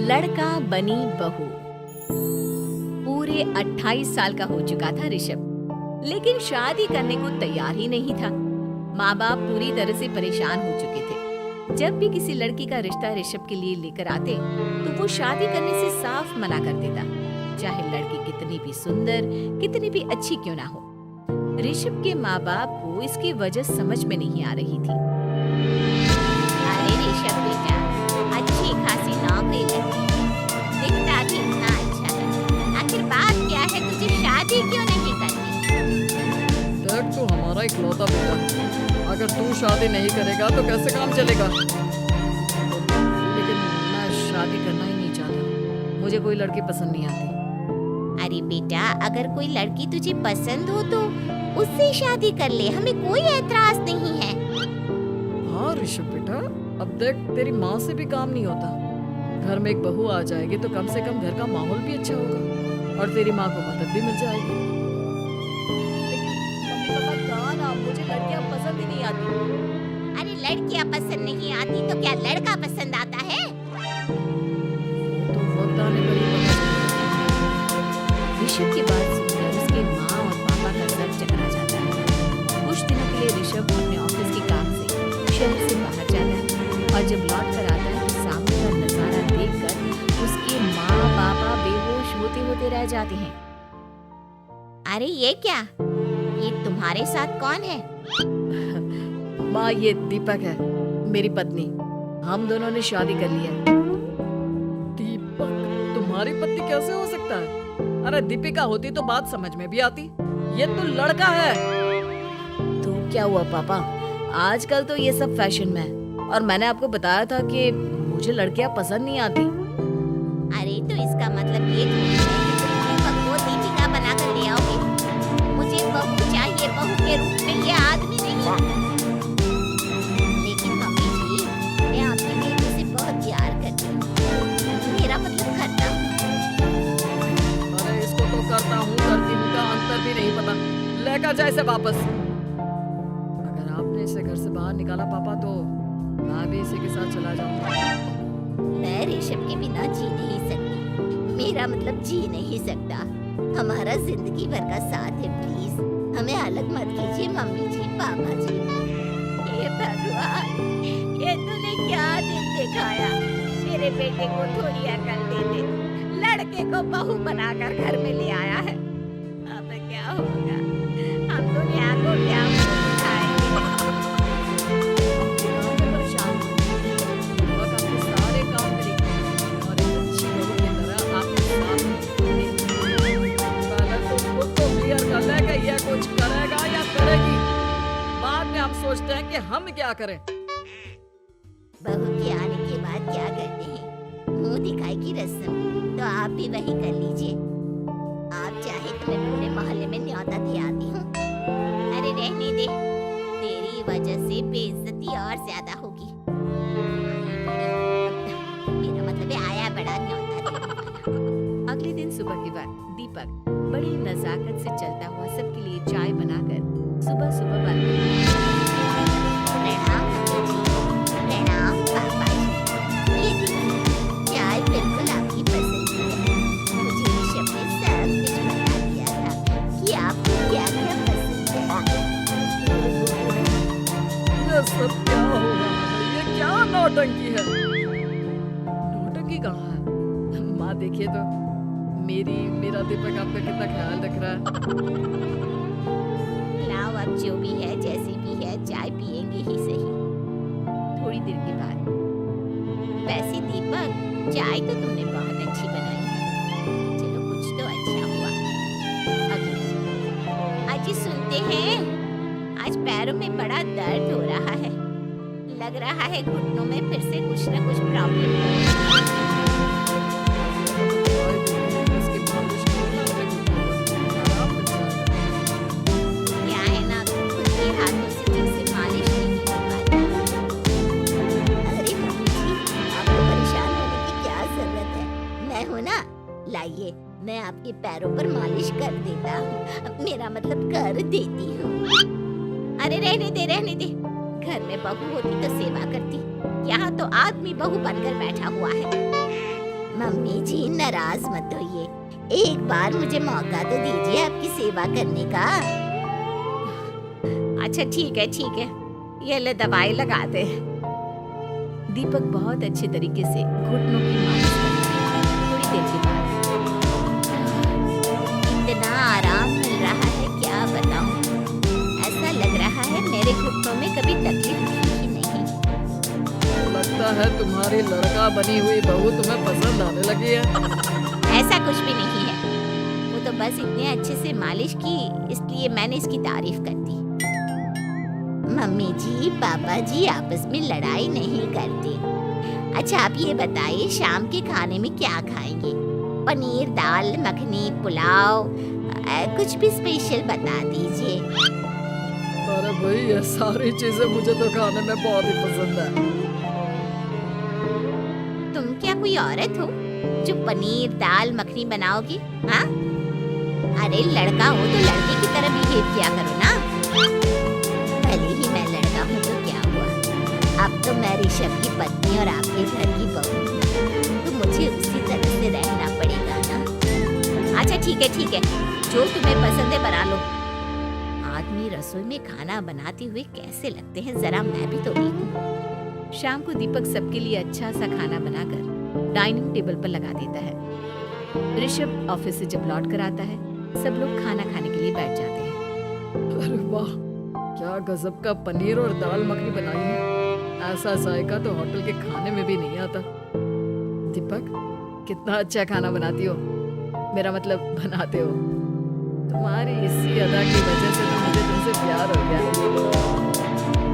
लड़का बनी बहू। पूरे 28 साल का हो चुका था ऋषभ, लेकिन शादी करने को तैयार ही नहीं था। माँ बाप पूरी तरह से परेशान हो चुके थे। जब भी किसी लड़की का रिश्ता ऋषभ के लिए लेकर आते तो वो शादी करने से साफ मना कर देता, चाहे लड़की कितनी भी सुंदर, कितनी भी अच्छी क्यों ना हो। ऋषभ के माँ बाप को इसकी वजह समझ में नहीं आ रही थी। अरे ऋषभ बेटा, अच्छी खासी नौकरी लगी, दिखता भी इतना अच्छा है, आखिर बात क्या है, तुझे शादी क्यों नहीं करनी? देख तू हमारा इकलौता बेटा है। अगर तू शादी नहीं करेगा तो कैसे काम चलेगा? लेकिन मैं शादी करना ही नहीं चाहता, मुझे कोई लड़की पसंद नहीं आती। अरे बेटा, अगर कोई लड़की तुझे पसंद हो तो उससे शादी कर ले, हमें कोई ऐतराज नहीं है। हाँ ऋषभ बेटा, अब देख तेरी माँ से भी काम नहीं होता। घर में एक बहू आ जाएगी तो कम से कम घर का माहौल भी अच्छा होगा और तेरी माँ को मदद भी मिल जाएगी। लेकिन मम्मी पापा कहा ना, मुझे लड़कियाँ पसंद ही नहीं आती। अरे लड़कियां पसंद नहीं आती तो क्या लड़का पसंद आता है? तो वक्त आने पर ही पता चलेगा। ऋषभ की बात सुनकर उसके माँ और पापा का सर चकरा जाता है। कुछ दिनों के लिए ऋषभ अपने ऑफिस के काम से शहर से बाहर जाता है और जब लौट कर आता है तो सामने का नजारा देखकर उसके माँ पापा बेहोश होते होते रह जाते हैं। अरे ये क्या, ये तुम्हारे साथ कौन है? माँ ये दीपक है, मेरी पत्नी। हम दोनों ने शादी कर ली है। दीपक तुम्हारी पत्नी कैसे हो सकता है? अरे दीपिका होती तो बात समझ में भी आती, ये तो लड़का है। तो क्या हुआ पापा, आजकल तो ये सब फैशन में है और मैंने आपको बताया था कि मुझे लड़कियां पसंद नहीं आती। अरे तो इसका मतलब ये थोड़ी है कि तुम दीपक को दीपिका बनाकर ले आओगे। मुझे बहू चाहिए, बहू के रूप में, ये आदमी नहीं। लेकिन मम्मी जी, मैं अपने बेटे से बहुत प्यार करती हूँ, मेरा मतलब करता हूँ। अरे इसको तो करता हूँ करती हूँ का अंतर भी नहीं पता। लेकर जाए इसे वापस। अगर आपने इसे घर से बाहर निकाला पापा तो मैं भी इसी के साथ चला जाऊंगा। मैं ऋषभ के बिना जी नहीं सकती, मेरा मतलब जी नहीं सकता। हमारा जिंदगी भर का साथ है, प्लीज हमें अलग मत कीजिए मम्मी जी, पापा जी। हे भगवान, ये तूने क्या दिन दिखाया? मेरे बेटे को थोड़ी अकल दे दे, लड़के को बहू बनाकर घर में ले आया है। अब क्या होगा? हम दुनिया को क्या मुंह दिखाएंगे? परेशान दीपक अपने सारे काम करेगी और एक अच्छी बहू की तरह आपके साथ रहेगी। पहले तो खुद को क्लियर कर ले कि ये कुछ करेगा या करेगी, बाद में हम सोचते हैं कि हम क्या करें। बहू के आने के बाद क्या करते हैं? मुंह दिखाई की रस्म तो आप भी वही कर लीजिए। आप चाहे तो मैं पूरे मोहल्ले में न्योता दे आती हूँ। अरे रहने दे, तेरी वजह से बेइज्जती और ज्यादा होगी। मेरा मतलब है आया बड़ा न्योता देने वाला। अगले दिन सुबह के बाद दीपक बड़ी नजाकत से चलता हुआ सबके लिए चाय बनाकर सुबह सुबह बालकनी प्रणाम मम्मी जी, प्रणाम पापा जी। ये देखिए, चाय बिल्कुल आपकी पसंद की है। मुझे ऋषभ ने सब कुछ बता दिया था कि आपको क्या क्या पसंद है। ये सब क्या हो रहा है? ये क्या नौटंकी है? नौटंकी कहाँ है? माँ देखिए तो मेरा दीपक आपका कितना ख्याल रख रहा है। लाओ, अब जो भी है, जैसे भी है, चाय पिएंगे ही सही। थोड़ी देर के बाद वैसे दीपक, चाय तो तुमने बहुत अच्छी बनाई है। चलो कुछ तो अच्छा हुआ। अजी सुनते हैं, आज पैरों में बड़ा दर्द हो रहा है। लग रहा है घुटनों में फिर से कुछ न कुछ प्रॉब्लम है। इसके मालिश करना अपने घुटनों पर, आराम मिल जाएगा। क्या है ना, खुद के हाथों से ठीक से मालिश नहीं हो पाती। अरे मम्मी जी, आपको परेशान होने की क्या जरूरत है? मैं हूँ ना, लाइए मैं आपके पैरों पर मालिश कर देता हूँ, मेरा मतलब कर देती हूँ। अरे रहने दे, रहने दे। घर में बहू होती तो सेवा करती, यहाँ तो आदमी बहू बनकर बैठा हुआ है। जी नाराज मत होइए, एक बार मुझे मौका तो दीजिए आपकी सेवा करने का। अच्छा ठीक है, ये ले दवाई लगा दे। दीपक बहुत अच्छे तरीके से घुटनों की मालिश करने लगा। थोड़ी देर के बाद इतना आराम मिल रहा है क्या बताऊं, ऐसा लग रहा है मेरे घुटनों में कभी तकलीफ थी ही नहीं। लगता है तुम्हारी लड़का बनी हुई बहू तुम्हें पसंद आने लगी है। ऐसा कुछ भी नहीं है, वो तो बस इतने अच्छे से मालिश की इसलिए मैंने इसकी तारीफ कर दी। मम्मी जी पापा जी आपस में लड़ाई नहीं करते। अच्छा आप ये बताइए शाम के खाने में क्या खाएंगे? पनीर दाल मखनी पुलाव कुछ भी स्पेशल बता दीजिए। अरे भाई ये सारी चीजें मुझे तो खाने में बहुत ही पसंद है। तुम क्या कोई औरत हो जो पनीर दाल मखनी बनाओगी? हाँ अरे लड़का हो तो लड़के की तरह बिहेव किया करो ना। भले ही मैं लड़का हूँ तो क्या हुआ, अब तो मैं ऋषभ की पत्नी और आपके घर की बहू, तो मुझे उसी तरह से रहना पड़ेगा ना। अच्छा ठीक है, जो तुम्हें पसंद है बना लो। आदमी रसोई में खाना बनाते हुए कैसे लगते हैं, जरा मैं भी तो देखूं। शाम को दीपक सबके लिए अच्छा सा खाना बनाकर डाइनिंग टेबल पर लगा देता है। ऋषभ ऑफिस से जब लौट कर आता है, सब लोग खाना खाने के लिए बैठ जाते हैं। अरे वाह क्या गजब का पनीर और दाल मखनी बनाई है, ऐसा जायका तो होटल के खाने में भी नहीं आता। दीपक कितना अच्छा खाना बनाती हो, मेरा मतलब बनाते हो। तुम्हारी इसी अदा की वजह से तो मुझे तुमसे प्यार हो गया।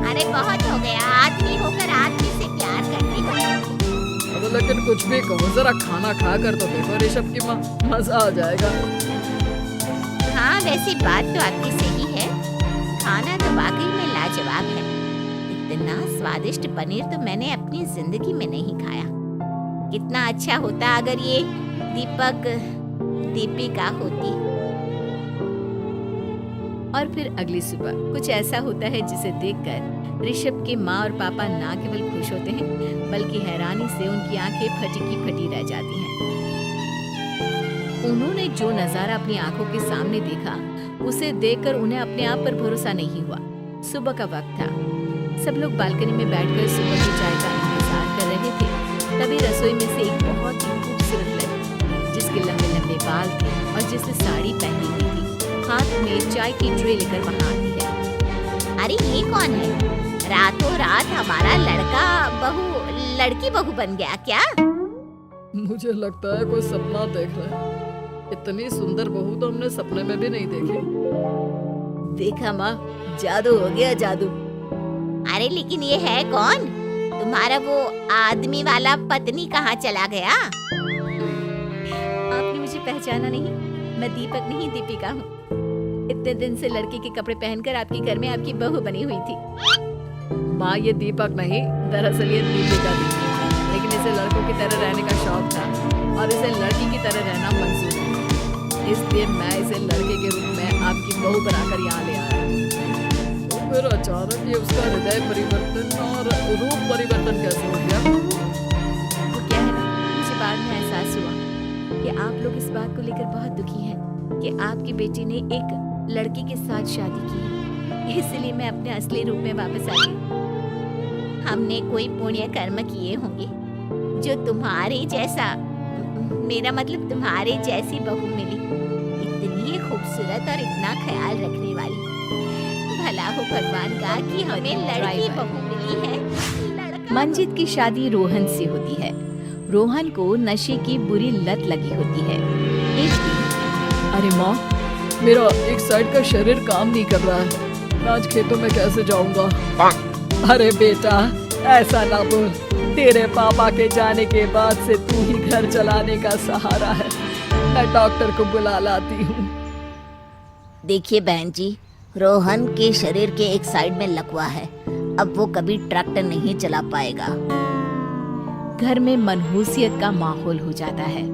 अरे बहुत हो गया, आदमी होकर आदमी से प्यार करने को। अब लेकिन कुछ भी कहो, जरा खाना खा कर तो देखो ऋषभ की माँ, मजा आ जाएगा। हाँ वैसे बात तो आपकी सही है, खाना तो वाकई में लाजवाब है। इतना स्वादिष्ट पनीर तो मैंने अपनी जिंदगी में नहीं खाया। कितना अच्छा होता अगर ये दीपक दीपिका होती। और फिर अगली सुबह कुछ ऐसा होता है जिसे देखकर ऋषभ के माँ और पापा ना केवल खुश होते हैं बल्कि हैरानी से उनकी आंखें फटी की फटी रह जाती हैं। उन्होंने जो नजारा अपनी आंखों के सामने देखा उसे देखकर उन्हें अपने आप पर भरोसा नहीं हुआ। सुबह का वक्त था, सब लोग बालकनी में बैठकर सुबह की चाय का इंतजार कर रहे थे। तभी रसोई में से एक बहुत ही खूबसूरत लड़की जिसके लंबे लंबे बाल थे और जिसने साड़ी पहनी हुई थी, हाथ में चाय की ट्रे लेकर वहां आती है। अरे ये कौन है? रातों रात हमारा लड़की बहू बन गया क्या? मुझे लगता है कोई सपना देख रहा है। इतनी सुंदर बहू तो हमने सपने में भी नहीं देखी। देखा माँ, जादू हो गया जादू। अरे लेकिन ये है कौन? तुम्हारा वो आदमी वाला पत्नी कहाँ चला गया? आपने मुझे पहचाना नहीं? मैं दीपक नहीं दीपिका हूँ। इतने दिन से लड़के के कपड़े पहनकर आपके घर में आपकी बहू बनी हुई थी। माँ ये दीपक नहीं, दरअसल ये दीपिका थी, लेकिन इसे लड़कों की तरह रहने का शौक था और इसे लड़की की तरह रहना मंजूर है, इसलिए मैं इसे लड़के के रूप में आपकी बहू बनाकर यहाँ ले आया। तो फिर अचानक ये उसका हृदय परिवर्तन और रूप परिवर्तन कैसे हो गया? वो क्या है ना, मुझे बाद में एहसास हुआ कि आप लोग इस बात को लेकर बहुत दुखी हैं कि आपकी बेटी ने एक लड़के के साथ शादी की है, इसलिए मैं अपने असली रूप में वापस आ गई। हमने कोई पुण्य कर्म किए होंगे जो तुम्हारे जैसा, मेरा मतलब तुम्हारे जैसी बहू मिली, इतनी खूबसूरत और इतना ख्याल रखने वाली। भला हो भगवान का कि हमें लड़की बहू मिली है। मंजित की शादी रोहन से होती है। रोहन को नशे की बुरी लत लगी होती है। एक दिन अरे माँ, मेरा एक साइड का शरीर काम नहीं कर रहा है, मैं आज खेतों में कैसे जाऊंगा? अरे बेटा ऐसा ना बोल, तेरे पापा के जाने के बाद से तू ही घर चलाने का सहारा है। मैं डॉक्टर को बुला लाती हूँ। देखिए बहन जी, रोहन के शरीर के एक साइड में लकवा है, अब वो कभी ट्रैक्टर नहीं चला पाएगा। घर में मनहूसियत का माहौल हो जाता है।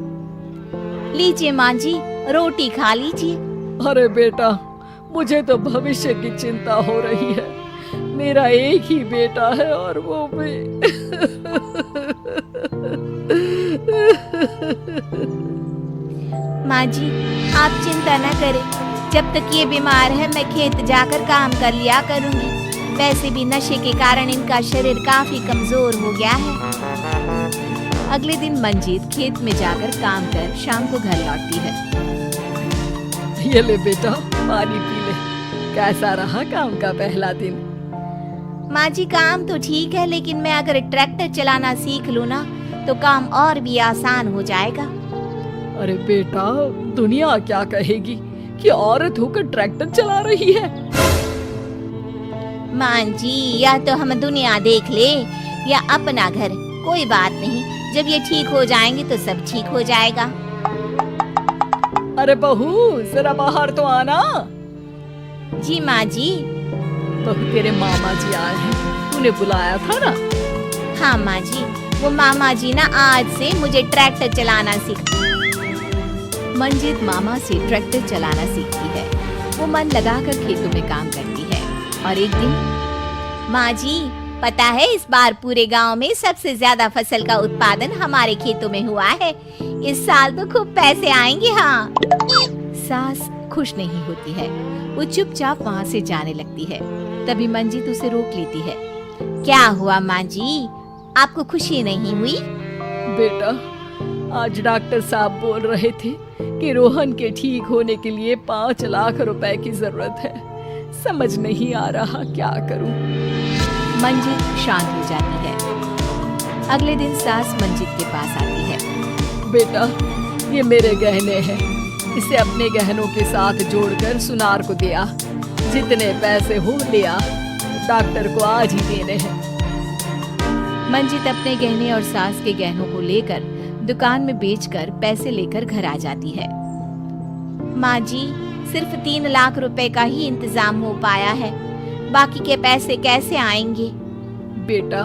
लीजिए माँ जी, रोटी खा लीजिए। अरे बेटा, मुझे तो भविष्य की चिंता हो रही है। मेरा एक ही बेटा है और वो भी माँ जी, आप चिंता न करें। जब तक ये बीमार है मैं खेत जाकर काम कर लिया करूँगी। वैसे भी नशे के कारण इनका शरीर काफी कमजोर हो गया है। अगले दिन मंजीत खेत में जाकर काम कर शाम को घर लौटती है। ये ले बेटा, पानी पी ले। कैसा रहा काम का पहला दिन? माँ जी, काम तो ठीक है, लेकिन मैं अगर ट्रैक्टर चलाना सीख लूँ ना तो काम और भी आसान हो जाएगा। अरे बेटा, दुनिया क्या कहेगी कि औरत होकर ट्रैक्टर चला रही है। माँ जी, या तो हम दुनिया देख ले या अपना घर, कोई बात नहीं। जब ये ठीक हो जाएंगे तो सब ठीक हो जाएगा। अरे बहू, जरा बाहर तो आना। जी माँ जी। बहू, तेरे मामा जी आए हैं, तूने बुलाया था ना? हाँ माँ जी, वो मामा जी ना आज से मुझे ट्रैक्टर चलाना सीख। मंजीत मामा से ट्रैक्टर चलाना सीखती है। वो मन लगाकर खेतों में काम करती है और एक दिन, माँ जी, पता है इस बार पूरे गांव में सबसे ज्यादा फसल का उत्पादन हमारे खेतों में हुआ है। इस साल तो खूब पैसे आएंगे। हाँ। सास खुश नहीं होती है। वो चुपचाप वहाँ से जाने लगती है। तभी मंजीत उसे रोक लेती है। क्या हुआ माँ जी, आपको खुशी नहीं हुई? बेटा, आज डॉक्टर साहब बोल रहे थे कि रोहन के ठीक होने के लिए 5 लाख रुपए की जरूरत है। समझ नहीं आ रहा क्या करूं। मंजीत शांत हो जाती है। अगले दिन सास मंजीत के पास आती है। बेटा, ये मेरे गहने हैं, इसे अपने गहनों के साथ जोड़कर सुनार को दिया। जितने पैसे हो लिया, डॉक्टर को आज ही देने हैं। मंजीत अपने गहने और सास के गहनों को लेकर दुकान में बेचकर पैसे लेकर घर आ जाती है। माँ जी, सिर्फ 3 लाख रुपए का ही इंतजाम हो पाया है। बाकी के पैसे कैसे आएंगे? बेटा,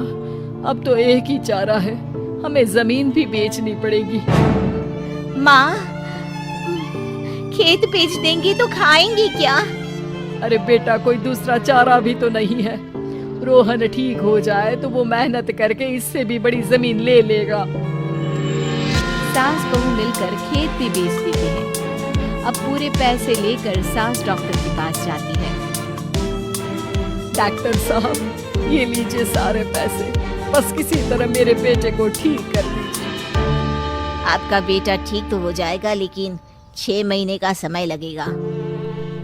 अब तो एक ही चारा है, हमें जमीन भी बेचनी पड़ेगी। माँ, खेत बेच देंगी तो खाएंगी क्या? अरे बेटा, कोई दूसरा चारा भी तो नहीं है। रोहन ठीक हो जाए तो वो मेहनत करके इससे भी बड़ी जमीन ले लेगा। सास बहू मिलकर खेत भी बेच देते हैं। अब पूरे पैसे लेकर सास डॉक्टर के पास जाती है। डॉक्टर साहब, ये लीजिए सारे पैसे, बस किसी तरह मेरे बेटे को ठीक कर दीजिए। आपका बेटा ठीक तो हो जाएगा, लेकिन 6 महीने का समय लगेगा।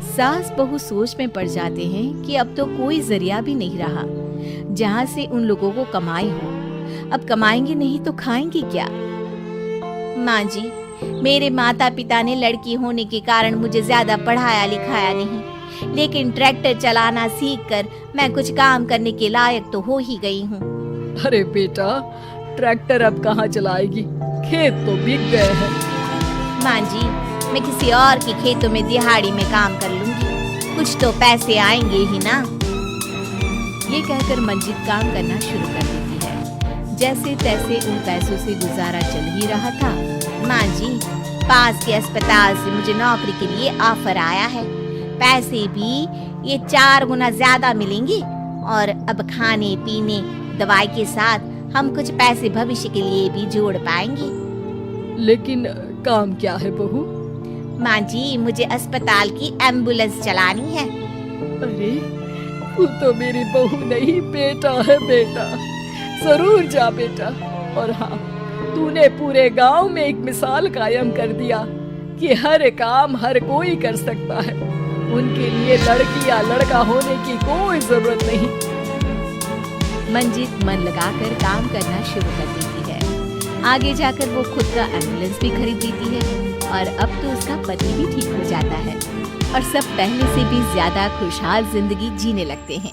सास बहू सोच में पड़ जाते हैं कि अब तो कोई जरिया भी नहीं रहा जहाँ से उन लोगों को कमाई हो। अब कमाएंगे नहीं तो खाएंगे क्या? माँ जी, मेरे माता पिता ने लड़की होने के कारण मुझे ज्यादा पढ़ाया लिखाया नहीं, लेकिन ट्रैक्टर चलाना सीखकर मैं कुछ काम करने के लायक तो हो ही गई हूँ। अरे बेटा, ट्रैक्टर अब कहाँ चलाएगी, खेत तो बिक गए हैं। माँ जी, मैं किसी और के खेतों में दिहाड़ी में काम कर लूंगी, कुछ तो पैसे आएंगे ही ना। ये कहकर मंजीत काम करना शुरू कर देती है। जैसे तैसे उन पैसों से गुजारा चल ही रहा था। माँ जी, पास के अस्पताल से मुझे नौकरी के लिए ऑफर आया है। पैसे भी ये 4 गुना ज्यादा मिलेंगे और अब खाने पीने दवाई के साथ हम कुछ पैसे भविष्य के लिए भी जोड़ पाएंगे। लेकिन काम क्या है बहू? माँ जी, मुझे अस्पताल की एम्बुलेंस चलानी है। अरे, तू तो मेरी बहू नहीं, बेटा है बेटा। जरूर जा बेटा। और हाँ, तूने पूरे गांव में एक मिसाल कायम कर दिया कि हर काम हर कोई कर सकता है। उनके लिए लड़की या लड़का होने की कोई जरूरत नहीं। मंजीत मन लगाकर काम करना शुरू कर देती है। आगे जाकर वो खुद का एम्बुलेंस भी खरीद लेती है और अब तो उसका पति भी ठीक हो जाता है और सब पहले से भी ज्यादा खुशहाल जिंदगी जीने लगते हैं।